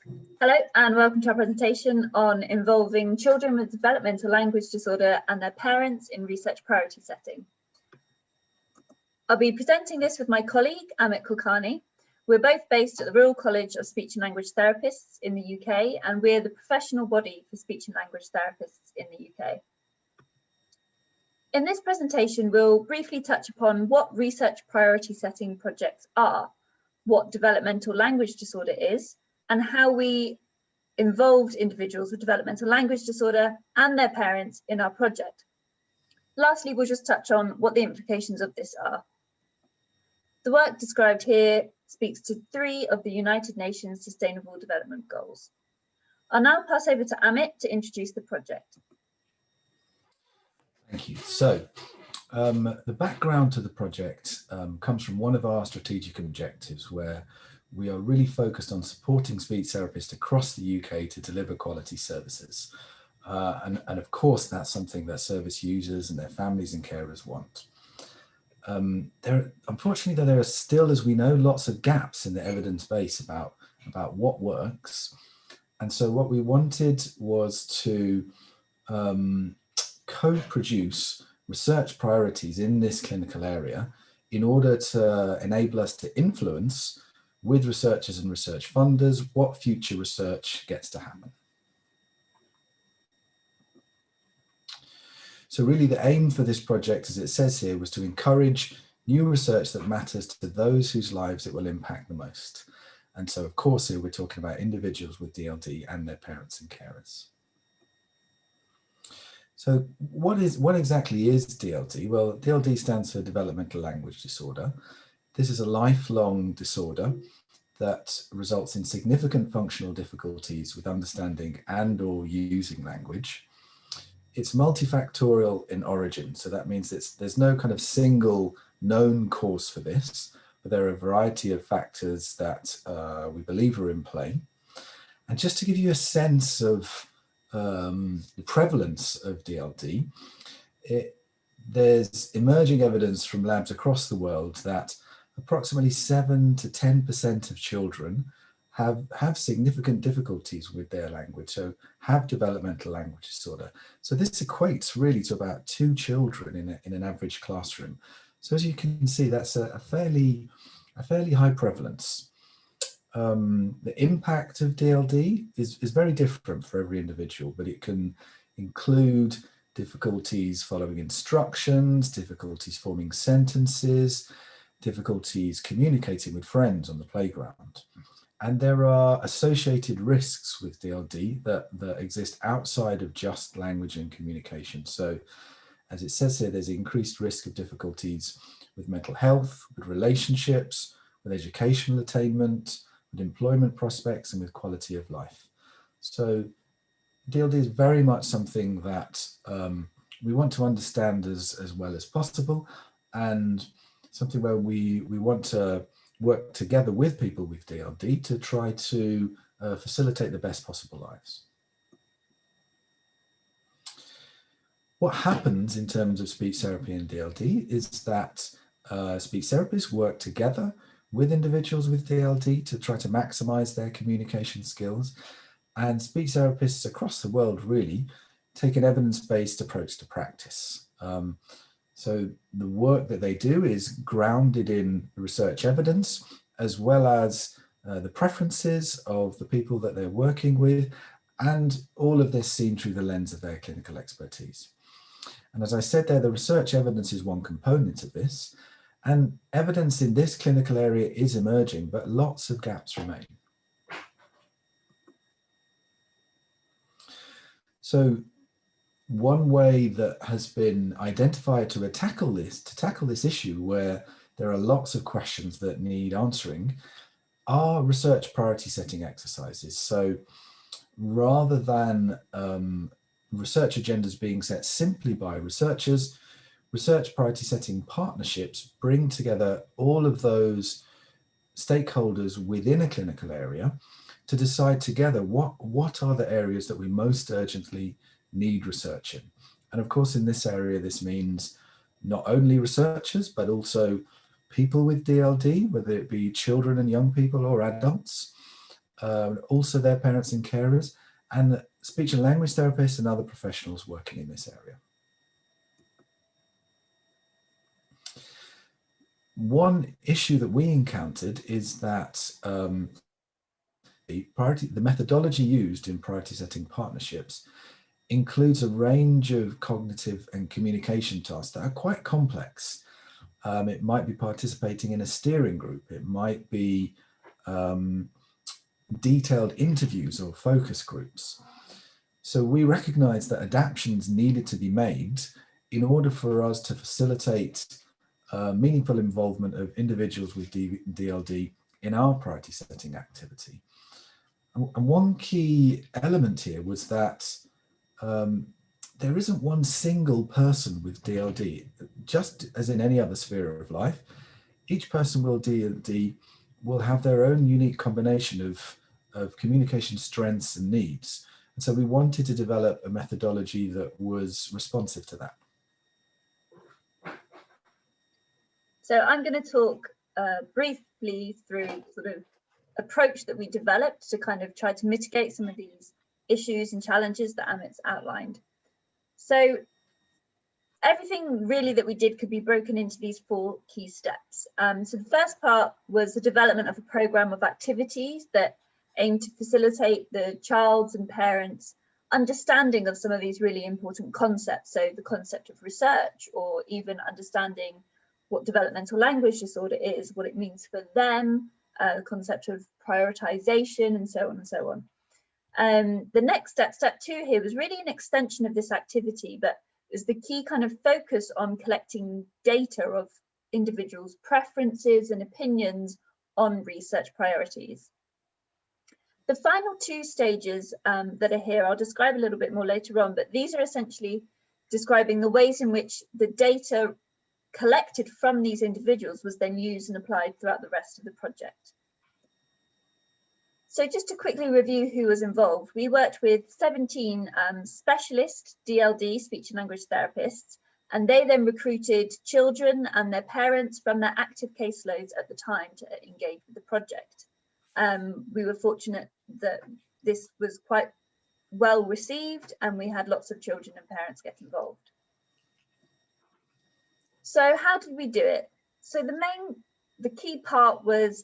Hello and welcome to our presentation on involving children with developmental language disorder and their parents in research priority setting. I'll be presenting this with my colleague Amit Kulkarni. We're both based at the Royal College of Speech and Language Therapists in the UK, and we're the professional body for speech and language therapists in the UK. In this presentation, we'll briefly touch upon what research priority setting projects are, what developmental language disorder is, and how we involved individuals with developmental language disorder and their parents in our project. Lastly, we'll just touch on what the implications of this are. The work described here speaks to 3 of the United Nations Sustainable Development Goals. I'll now pass over to Amit to introduce the project. Thank you. So, the background to the project comes from one of our strategic objectives, where we are really focused on supporting speech therapists across the UK to deliver quality services. And of course, that's something that service users and their families and carers want. Unfortunately, there are still, as we know, lots of gaps in the evidence base about what works. And so what we wanted was to co-produce research priorities in this clinical area in order to enable us to influence with researchers and research funders what future research gets to happen. So really the aim for this project, as it says here, was to encourage new research that matters to those whose lives it will impact the most. And so of course here we're talking about individuals with DLD and their parents and carers. So what exactly is DLD? Well, DLD stands for developmental language disorder. This is a lifelong disorder that results in significant functional difficulties with understanding and or using language. It's multifactorial in origin, so that means there's no kind of single known cause for this, but there are a variety of factors that we believe are in play. And just to give you a sense of the prevalence of DLD, there's emerging evidence from labs across the world that approximately 7 to 10% of children have significant difficulties with their language, so have developmental language disorder. So this equates really to about 2 children in an average classroom. So as you can see, that's a fairly high prevalence. The impact of DLD is very different for every individual, but it can include difficulties following instructions, difficulties forming sentences, difficulties communicating with friends on the playground. And there are associated risks with DLD that exist outside of just language and communication. So as it says here, there's increased risk of difficulties with mental health, with relationships, with educational attainment, with employment prospects, and with quality of life. So DLD is very much something that we want to understand as well as possible, and something where we want to work together with people with DLD to try to facilitate the best possible lives. What happens in terms of speech therapy and DLD is that speech therapists work together with individuals with DLD to try to maximize their communication skills, and speech therapists across the world really take an evidence-based approach to practice. So the work that they do is grounded in research evidence, as well as the preferences of the people that they're working with, and all of this seen through the lens of their clinical expertise. And as I said there, the research evidence is one component of this, and evidence in this clinical area is emerging, but lots of gaps remain. So one way that has been identified to tackle this issue, where there are lots of questions that need answering, are research priority setting exercises. So rather than research agendas being set simply by researchers, research priority setting partnerships bring together all of those stakeholders within a clinical area to decide together what are the areas that we most urgently need research in. And of course, in this area, this means not only researchers, but also people with DLD, whether it be children and young people or adults, also their parents and carers, and speech and language therapists and other professionals working in this area. One issue that we encountered is that the methodology used in priority setting partnerships includes a range of cognitive and communication tasks that are quite complex. It might be participating in a steering group. It might be detailed interviews or focus groups. So we recognize that adaptations needed to be made in order for us to facilitate meaningful involvement of individuals with DLD in our priority setting activity. And one key element here was that there isn't one single person with DLD. Just as in any other sphere of life, each person with DLD will have their own unique combination of communication strengths and needs. And so we wanted to develop a methodology that was responsive to that. So I'm going to talk briefly through sort of approach that we developed to kind of try to mitigate some of these issues and challenges that Amit's outlined. So everything really that we did could be broken into these 4 key steps. So the first part was the development of a programme of activities that aim to facilitate the child's and parents' understanding of some of these really important concepts. So the concept of research, or even understanding what developmental language disorder is, what it means for them, the concept of prioritization, and so on and so on. The next step, step 2 here, was really an extension of this activity, but is the key kind of focus on collecting data of individuals' preferences and opinions on research priorities. The final 2 stages that are here, I'll describe a little bit more later on, but these are essentially describing the ways in which the data collected from these individuals was then used and applied throughout the rest of the project. So just to quickly review who was involved, we worked with 17 specialist DLD, speech and language therapists, and they then recruited children and their parents from their active caseloads at the time to engage with the project. We were fortunate that this was quite well received, and we had lots of children and parents get involved. So how did we do it? So the key part was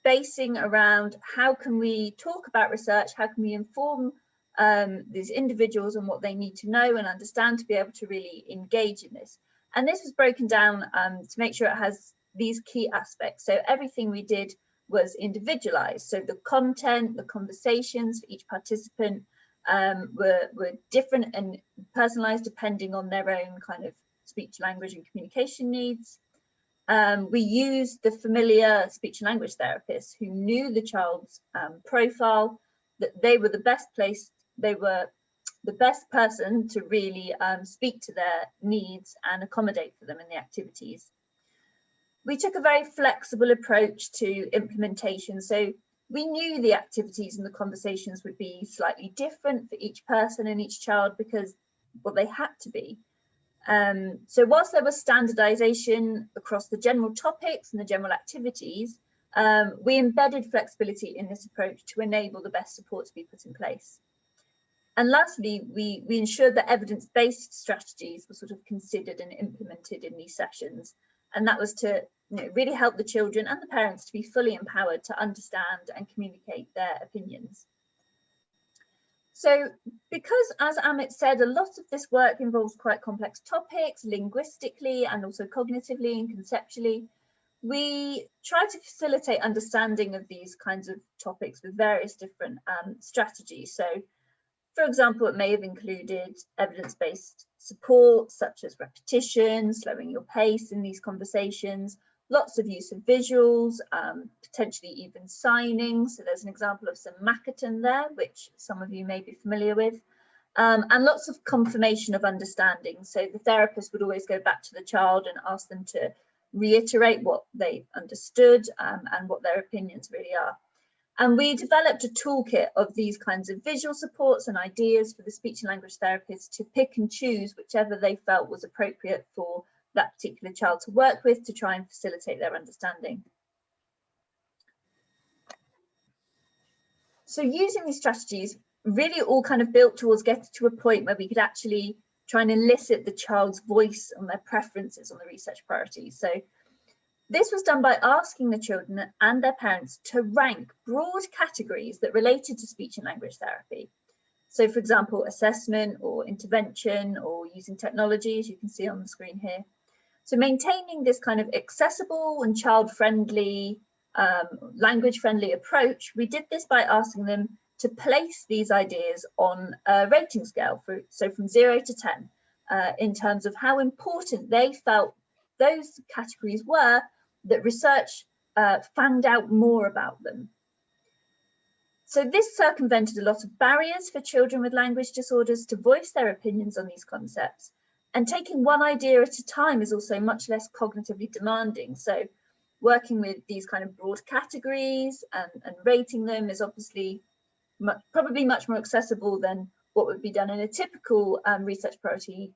basing around how can we talk about research, how can we inform these individuals on what they need to know and understand to be able to really engage in this. And this was broken down to make sure it has these key aspects. So everything we did was individualized. So the content, the conversations for each participant were different and personalized depending on their own kind of speech, language and communication needs. We used the familiar speech and language therapists who knew the child's profile, that they were the best person to really speak to their needs and accommodate for them in the activities. We took a very flexible approach to implementation. So we knew the activities and the conversations would be slightly different for each person and each child because, well, they had to be. So whilst there was standardization across the general topics and the general activities, we embedded flexibility in this approach to enable the best support to be put in place. And lastly, we ensured that evidence-based strategies were sort of considered and implemented in these sessions. And that was to really help the children and the parents to be fully empowered to understand and communicate their opinions. So because, as Amit said, a lot of this work involves quite complex topics linguistically and also cognitively and conceptually, we try to facilitate understanding of these kinds of topics with various different strategies. So, for example, it may have included evidence-based support, such as repetition, slowing your pace in these conversations, lots of use of visuals, potentially even signing. So there's an example of some Makaton there, which some of you may be familiar with, and lots of confirmation of understanding. So the therapist would always go back to the child and ask them to reiterate what they understood and what their opinions really are. And we developed a toolkit of these kinds of visual supports and ideas for the speech and language therapists to pick and choose whichever they felt was appropriate for that particular child to work with to try and facilitate their understanding. So using these strategies really all kind of built towards getting to a point where we could actually try and elicit the child's voice on their preferences on the research priorities. So this was done by asking the children and their parents to rank broad categories that related to speech and language therapy. So for example, assessment or intervention or using technology, as you can see on the screen here. So maintaining this kind of accessible and child-friendly, language-friendly approach, we did this by asking them to place these ideas on a rating scale, so from 0 to 10, in terms of how important they felt those categories were that research found out more about them. So this circumvented a lot of barriers for children with language disorders to voice their opinions on these concepts. And taking one idea at a time is also much less cognitively demanding. So working with these kind of broad categories and rating them is obviously probably much more accessible than what would be done in a typical research priority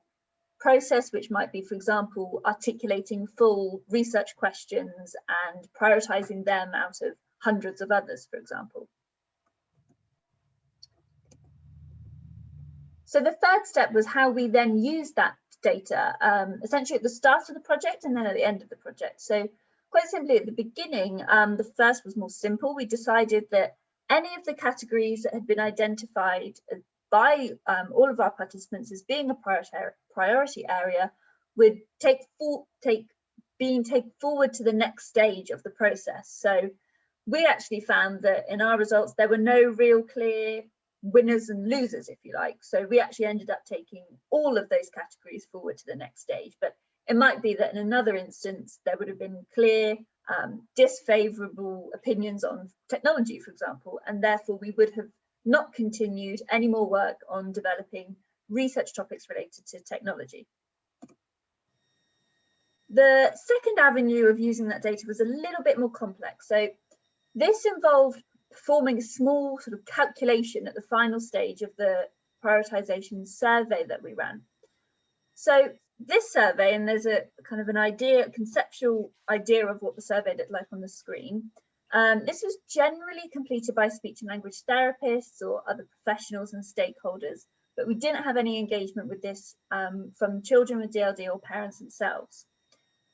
process, which might be, for example, articulating full research questions and prioritizing them out of hundreds of others, for example. So the third step was how we then used that data, essentially at the start of the project and then at the end of the project. So quite simply at the beginning, the first was more simple. We decided that any of the categories that had been identified by all of our participants as being a priority area would being taken forward to the next stage of the process. So we actually found that in our results, there were no real clear winners and losers, if you like. So we actually ended up taking all of those categories forward to the next stage. But it might be that in another instance, there would have been clear disfavorable opinions on technology, for example, and therefore we would have not continued any more work on developing research topics related to technology. The second avenue of using that data was a little bit more complex. So this involved performing a small sort of calculation at the final stage of the prioritization survey that we ran. So this survey, and there's a kind of a conceptual idea of what the survey looked like on the screen. This was generally completed by speech and language therapists or other professionals and stakeholders, but we didn't have any engagement with this from children with DLD or parents themselves.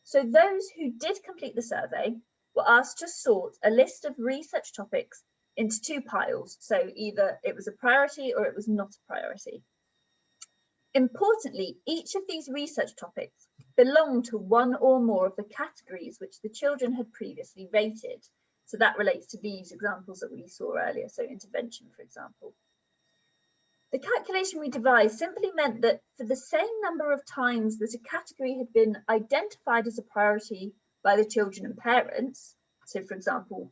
So those who did complete the survey were asked to sort a list of research topics into two piles. So either it was a priority or it was not a priority. Importantly, each of these research topics belonged to one or more of the categories which the children had previously rated. So that relates to these examples that we saw earlier, so intervention, for example. The calculation we devised simply meant that for the same number of times that a category had been identified as a priority by the children and parents, so for example,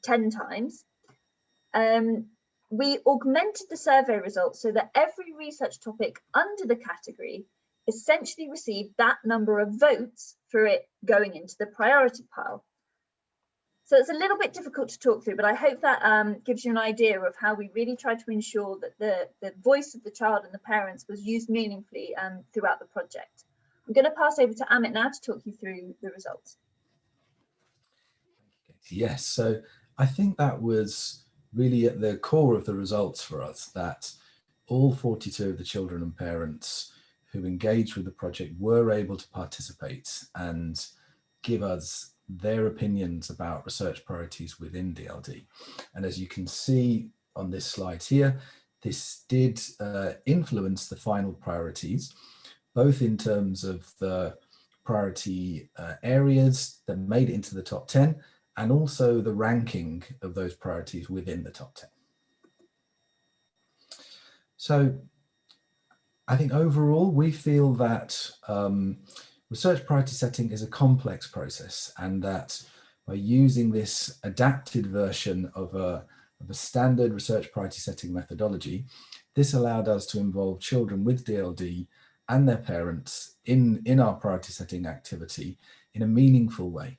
10 times, we augmented the survey results so that every research topic under the category essentially received that number of votes for it going into the priority pile. So it's a little bit difficult to talk through, but I hope that gives you an idea of how we really tried to ensure that the voice of the child and the parents was used meaningfully throughout the project. I'm going to pass over to Amit now to talk you through the results. Yes, so I think that was really at the core of the results for us, that all 42 of the children and parents who engaged with the project were able to participate and give us their opinions about research priorities within DLD. And as you can see on this slide here, this did influence the final priorities, both in terms of the priority areas that made it into the top 10, and also the ranking of those priorities within the top 10. So I think overall, we feel that research priority setting is a complex process, and that by using this adapted version of a standard research priority setting methodology, this allowed us to involve children with DLD and their parents in our priority setting activity in a meaningful way.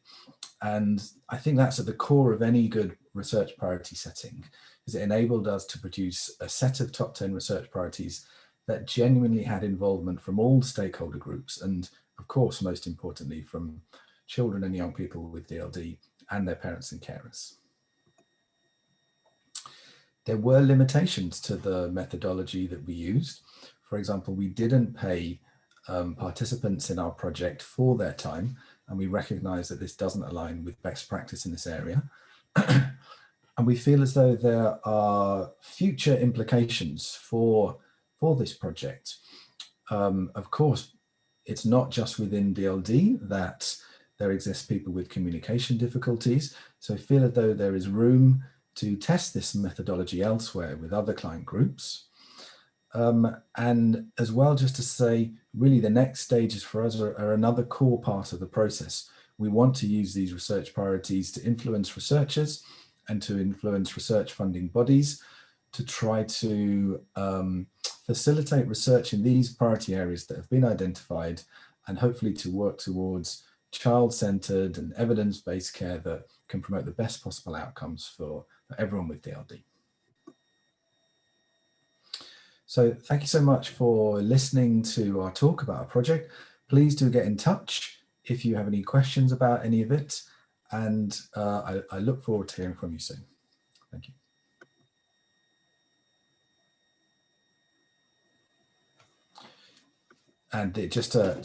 And I think that's at the core of any good research priority setting, is it enabled us to produce a set of top 10 research priorities that genuinely had involvement from all stakeholder groups, and of course, most importantly, from children and young people with DLD and their parents and carers. There were limitations to the methodology that we used. For example, we didn't pay participants in our project for their time, and we recognize that this doesn't align with best practice in this area. And we feel as though there are future implications for this project. Of course, it's not just within DLD that there exist people with communication difficulties. So I feel as though there is room to test this methodology elsewhere with other client groups. And as well, just to say, really the next stages for us are another core part of the process. We want to use these research priorities to influence researchers and to influence research funding bodies to try to facilitate research in these priority areas that have been identified, and hopefully to work towards child-centered and evidence-based care that can promote the best possible outcomes for everyone with DLD. So thank you so much for listening to our talk about our project. Please do get in touch if you have any questions about any of it, and I look forward to hearing from you soon. Thank you. And just a